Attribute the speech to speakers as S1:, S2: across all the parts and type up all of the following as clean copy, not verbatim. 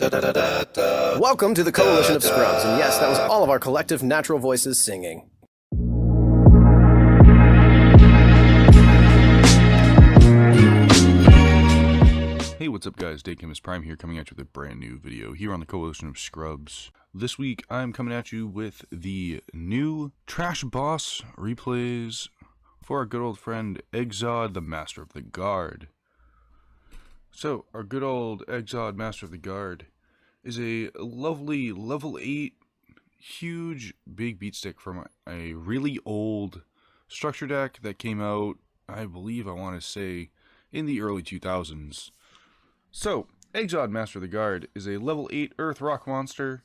S1: Welcome to the Coalition of Scrubs, and yes, that was all of our collective natural voices singing.
S2: Hey, what's up guys, Dankimus Prime here, coming at you with a brand new video here on the Coalition of Scrubs. This week, I'm coming at you with the new Trash Boss replays for our good old friend, Exxod, the Master of the Guard. So, our good old Exxod Master of the Guard is a lovely level 8, huge, big beatstick from a really old structure deck that came out, I believe, I want to say, in the early 2000s. So, Exxod Master of the Guard is a level 8 Earth Rock monster,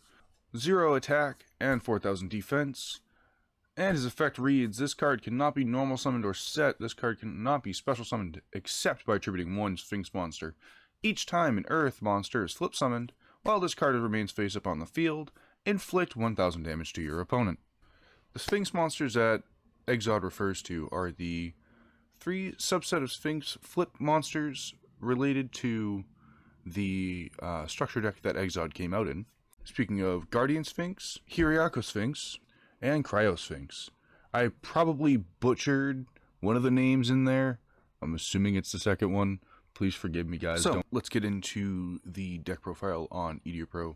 S2: 0 attack and 4000 defense, and his effect reads, this card cannot be normal summoned or set, this card cannot be special summoned except by attributing one Sphinx monster. Each time an Earth monster is flip summoned, while this card remains face up on the field, inflict 1000 damage to your opponent. The Sphinx monsters that Exxod refers to are the 3 subset of Sphinx flip monsters related to the structure deck that Exxod came out in. Speaking of Guardian Sphinx, Hyriako Sphinx, and Cryo Sphinx. I probably butchered one of the names in there. I'm assuming it's the second one. Please forgive me, guys. So, let's get into the deck profile on EDU Pro,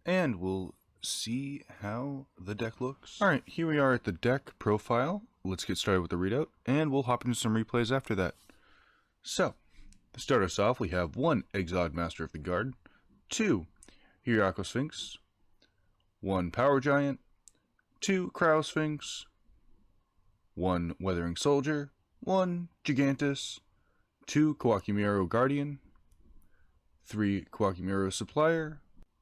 S2: and we'll see how the deck looks. Alright, here we are at the deck profile. Let's get started with the readout, and we'll hop into some replays after that. So, to start us off, we have 1 Exxod Master of the Guard, 2 Hyriako Sphinx, 1 Power Giant, 2 Cryo Sphinx, 1 Weathering Soldier, 1 Gigantus, 2 Kawakimiro Guardian, 3 Kawakimiro Supplier,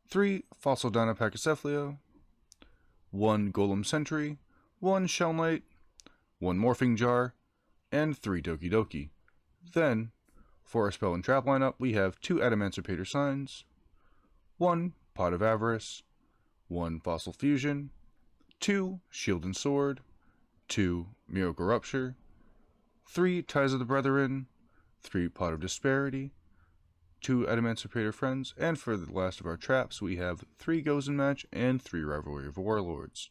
S2: 3 Fossil Dinopachycephalio, 1 Golem Sentry, 1 Shell Knight, 1 Morphing Jar, and 3 Doki Doki. Then, for our Spell and Trap lineup, we have 2 Adamancipator Signs, 1 Pot of Avarice, 1 Fossil Fusion, 2 Shield and Sword, 2 Miracle Rupture, 3 Ties of the Brethren, 3 Pot of Disparity, 2 Adamancipator Friends, and for the last of our traps, we have 3 Gozen Match and 3 Rivalry of Warlords.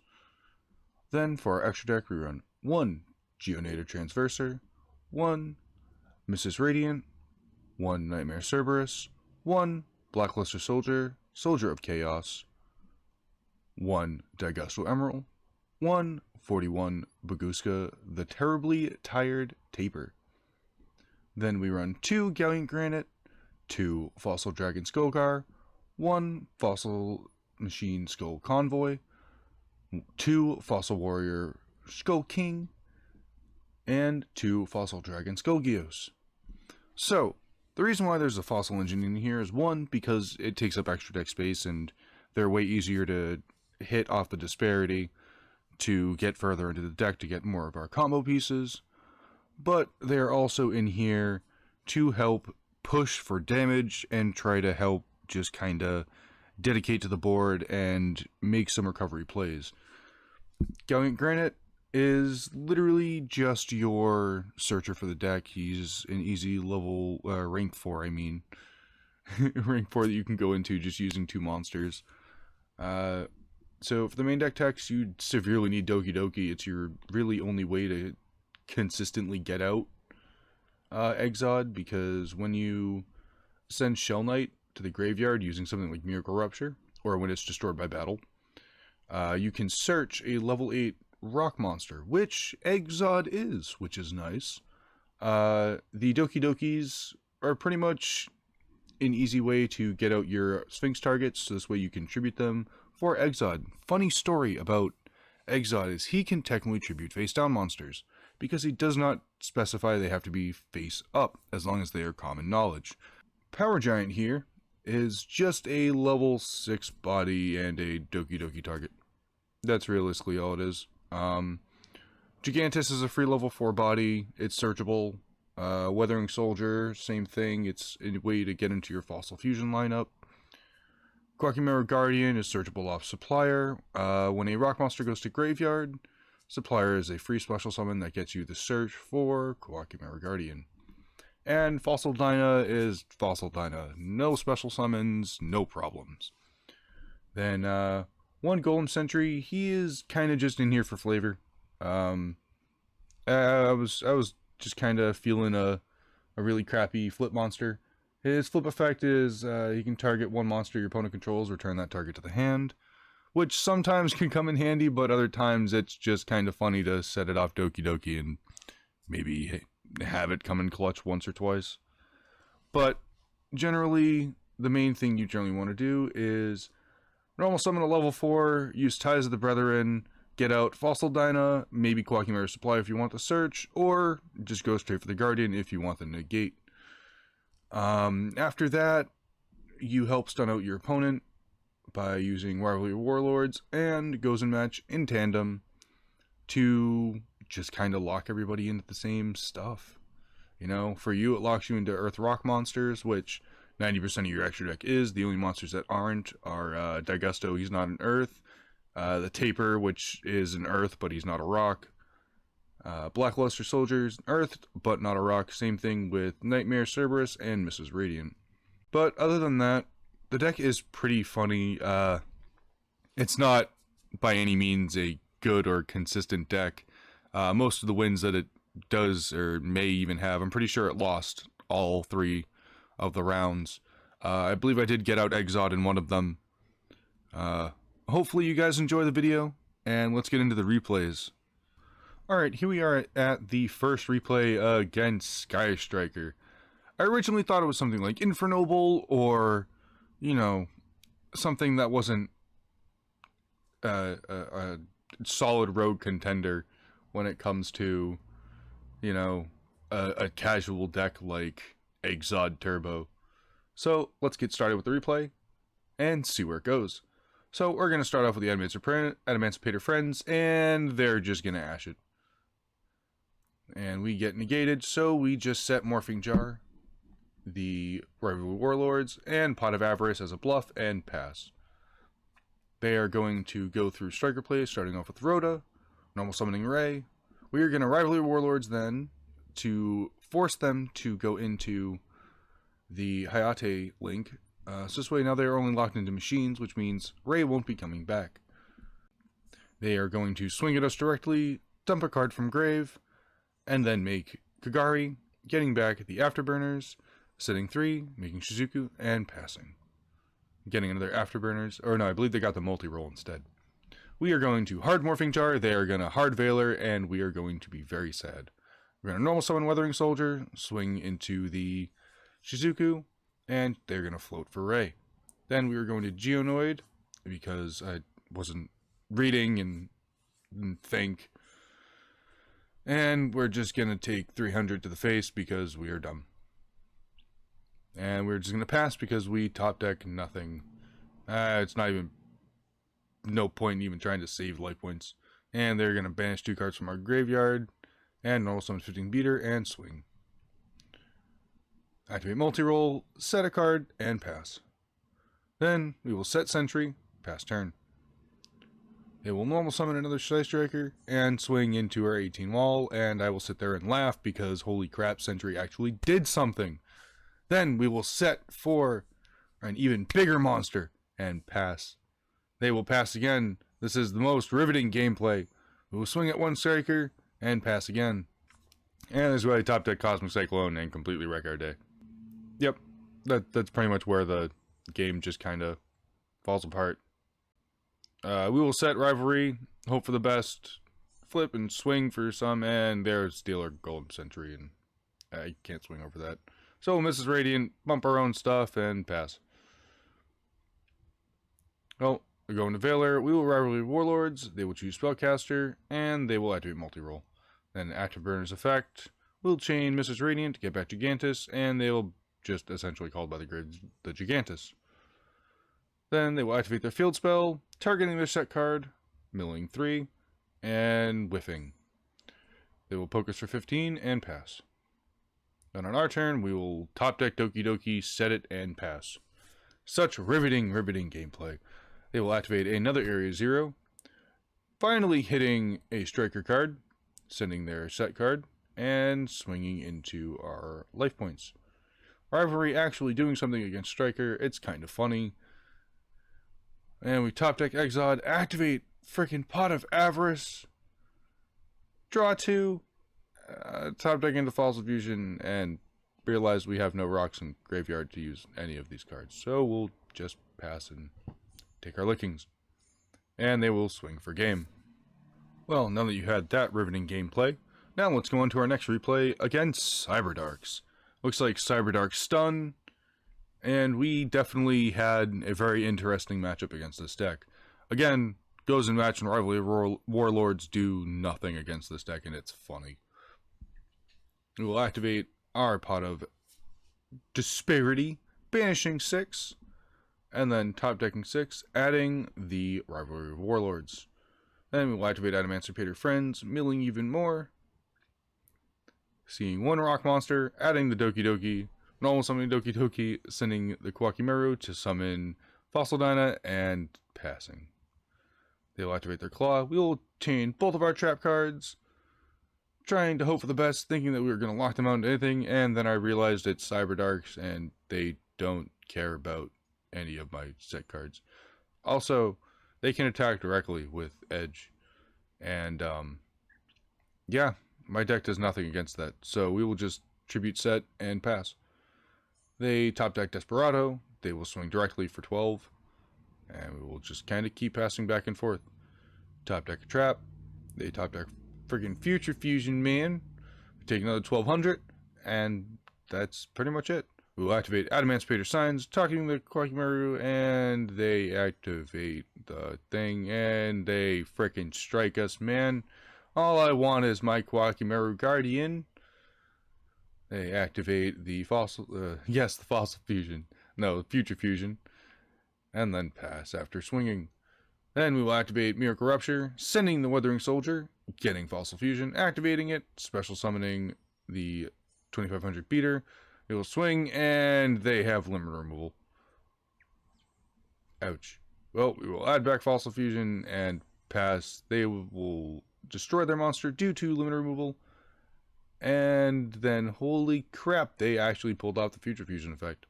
S2: Then, for our extra deck, we run 1 Geonator Transverser, 1 Mrs. Radiant, 1 Nightmare Cerberus, 1 Blackluster Soldier, Soldier of Chaos, 1 Daigusto Emerald, 1 41 Baguska, the Terribly Tired Taper. Then we run 2 Gallant Granite, 2 Fossil Dragon Skullgar, 1 Fossil Machine Skull Convoy, 2 Fossil Warrior Skull King, and 2 Fossil Dragon Skullgios. So, the reason why there's a Fossil Engine in here is 1, because it takes up extra deck space and they're way easier to hit off the disparity to get further into the deck to get more of our combo pieces, but they're also in here to help push for damage and try to help just kinda dedicate to the board and make some recovery plays. Gallant Granite is literally just your searcher for the deck. He's an easy level, rank 4, I mean. Rank 4 that you can go into just using 2 monsters. So for the main deck techs, you severely need Doki Doki. It's your really only way to consistently get out Exxod, because when you send Shell Knight to the graveyard using something like Miracle Rupture, or when it's destroyed by battle, you can search a level 8 rock monster, which Exxod is, which is nice. The Doki Dokis are pretty much an easy way to get out your Sphinx targets, so this way you can tribute them for Exxod. Funny story about Exxod is he can technically tribute face down monsters, because he does not specify they have to be face up, as long as they are common knowledge. Power Giant here is just a level 6 body and a Doki Doki target. That's realistically all it is. Gigantus is a free level 4 body. It's searchable. Weathering Soldier, same thing. It's a way to get into your Fossil Fusion lineup. Kawakimiro Guardian is searchable off Supplier. When a rock monster goes to graveyard, Supplier is a free special summon that gets you the search for Kawakimiro Guardian. And Fossil Dyna is Fossil Dyna. No special summons, no problems. Then one Golem Sentry, he is kind of just in here for flavor. I was just kind of feeling a really crappy flip monster. His flip effect is he can target one monster your opponent controls, return that target to the hand, which sometimes can come in handy, but other times it's just kind of funny to set it off Doki Doki and maybe have it come in clutch once or twice. But generally, the main thing you generally want to do is normal summon a level 4, use Ties of the Brethren, get out Fossil Dyna, maybe Quackmire Supply if you want the search, or just go straight for the Guardian if you want the negate. After that, you help stun out your opponent by using Rivalry Warlords and Gozen Match in tandem to just kind of lock everybody into the same stuff. You know, for you, it locks you into Earth Rock monsters, which 90% of your extra deck is. The only monsters that aren't are Daigusto, he's not an Earth. The Taper, which is an Earth, but he's not a rock. Blackluster Soldiers, Earth, but not a rock. Same thing with Nightmare, Cerberus, and Mrs. Radiant. But other than that, the deck is pretty funny. It's not by any means a good or consistent deck. Most of the wins that it does or may even have, I'm pretty sure it lost all 3 of the rounds. I believe I did get out Exxod in one of them. Hopefully you guys enjoy the video, and let's get into the replays. Alright, here we are at the first replay against Sky Striker. I originally thought it was something like Infernoble, or, you know, something that wasn't a solid rogue contender when it comes to, you know, a casual deck like Exxod Turbo. So let's get started with the replay and see where it goes. So we're going to start off with the Emancipator Friends, and they're just going to Ash it. And we get negated, so we just set Morphing Jar, the Rivalry Warlords, and Pot of Avarice as a bluff, and pass. They are going to go through Striker plays, starting off with Rhoda, normal summoning Ray. We are going to Rivalry Warlords then, to force them to go into the Hayate link. So this way now they're only locked into machines, which means Ray won't be coming back. They are going to swing at us directly, dump a card from grave, and then make Kagari, getting back the Afterburners, setting 3, making Shizuku, and passing. Getting another Afterburners, or no, I believe they got the multi-roll instead. We are going to hard Morphing Jar, they are going to hard Veiler, and we are going to be very sad. We're going to normal summon Weathering Soldier, swing into the Shizuku, and they're going to float for Ray. Then we were going to Geonoid, because I wasn't reading and didn't think. And we're just going to take 300 to the face because we are dumb. And we're just going to pass because we top deck nothing. It's not even, no point in even trying to save life points. And they're going to banish 2 cards from our graveyard, and normal summon 15 beater, and swing. Activate multi-roll, set a card, and pass. Then we will set Sentry, pass turn. They will normal summon another Sky Striker, and swing into our 18 wall, and I will sit there and laugh because holy crap, Sentry actually did something. Then we will set for an even bigger monster, and pass. They will pass again. This is the most riveting gameplay. We will swing at 1 Striker, and pass again. And this is why I top deck Cosmic Cyclone and completely wreck our day. Yep, that's pretty much where the game just kind of falls apart. We will set Rivalry, hope for the best, flip and swing for some, and there's Stealer Golden Sentry, and I can't swing over that. So Mrs. Radiant, bump our own stuff, and pass. Well, we're going to Veiler. We will Rivalry Warlords, they will choose Spellcaster, and they will activate multi-roll. Then Afterburner's effect will chain Mrs. Radiant to get back Gigantus, and they will just essentially called by the grave the Gigantus. Then they will activate their field spell, targeting their set card, milling 3, and whiffing. They will poke us for 15 and pass. Then on our turn, we will top deck Doki Doki, set it, and pass. Such riveting gameplay. They will activate another Area 0, finally hitting a Striker card, sending their set card, and swinging into our life points. Rivalry actually doing something against Striker. It's kind of funny. And we top deck Exxod, activate freaking Pot of Avarice, draw 2, top deck into Fossil Fusion, and realize we have no rocks in graveyard to use any of these cards. So we'll just pass and take our lickings. And they will swing for game. Well, now that you had that riveting gameplay, now let's go on to our next replay against Cyberdarks. Looks like Cyberdark stun, and we definitely had a very interesting matchup against this deck. Again, goes in match and rivalry warlords do nothing against this deck, and it's funny. We will activate our Pot of Disparity, banishing 6, and then top decking 6, adding the rivalry warlords. Then we will activate Emancipator Friends, milling even more. Seeing 1 rock monster, adding the Doki Doki, normal summoning Doki Doki, sending the Kwakimeru to summon Fossil Dyna, and passing. They will activate their claw. We will chain both of our trap cards, trying to hope for the best, thinking that we were going to lock them out into anything, and then I realized it's Cyberdarks, and they don't care about any of my set cards. Also, they can attack directly with Edge, and yeah, my deck does nothing against that, so we will just tribute set and pass. They top deck Desperado, they will swing directly for 12, and we will just kind of keep passing back and forth. Top deck a trap, they top deck freaking Future Fusion Man, we take another 1200, and that's pretty much it. We will activate Emancipator Signs, talking to the Kwakimeru, and they activate the thing, and they freaking strike us, man. All I want is my Kwakimeru Guardian. They activate the Fossil, the Fossil Fusion. No, Future Fusion. And then pass after swinging. Then we will activate Miracle Rupture, sending the Weathering Soldier, getting Fossil Fusion, activating it, special summoning the 2500 Beater. It will swing, and they have limit removal. Ouch. Well, we will add back Fossil Fusion and pass. They will destroy their monster due to limit removal. And then, holy crap, they actually pulled off the Future Fusion effect.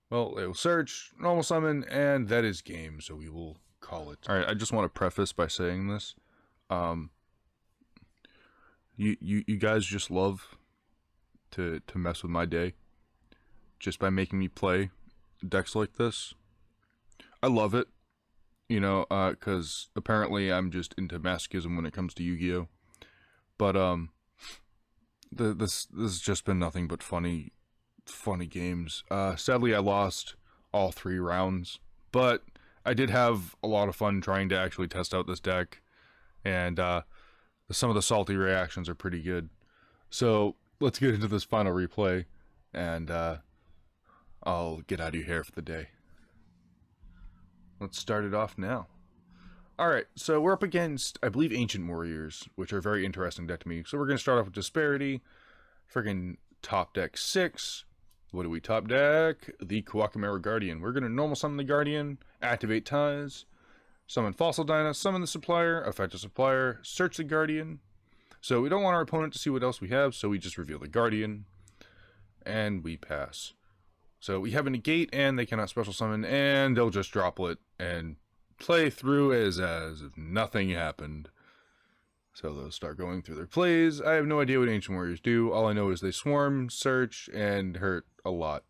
S2: Well, they will search, normal summon, and that is game, so we will call it. Alright, I just want to preface by saying this. You guys just love to mess with my day just by making me play decks like this. I love it, you know, because apparently I'm just into masochism when it comes to Yu-Gi-Oh! But this has just been nothing but funny games. Sadly, I lost all 3 rounds, but I did have a lot of fun trying to actually test out this deck, and some of the salty reactions are pretty good. So let's get into this final replay, and I'll get out of your hair for the day. Let's start it off now. Alright, so we're up against, I believe, Ancient Warriors, which are a very interesting deck to me. So we're going to start off with Disparity, friggin' top deck 6. What do we top deck? The Kwakimeru Guardian. We're going to normal summon the Guardian, activate Ties, summon Fossil Dyna, summon the Supplier, affect a Supplier, search the Guardian. So we don't want our opponent to see what else we have, so we just reveal the Guardian, and we pass. So we have a negate, and they cannot special summon, and they'll just droplet and play through as if nothing happened. So they'll start going through their plays. I have no idea what Ancient Warriors do. All I know is they swarm, search, and hurt a lot.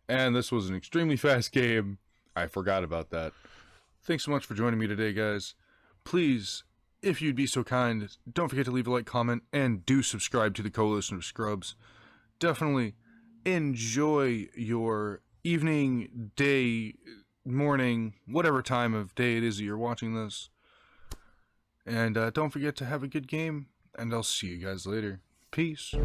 S2: And this was an extremely fast game. I forgot about that. Thanks so much for joining me today, guys. Please, if you'd be so kind, don't forget to leave a like, comment, and do subscribe to the Coalition of Scrubs. Definitely enjoy your evening, day, morning, whatever time of day it is that you're watching this. And don't forget to have a good game, and I'll see you guys later. Peace.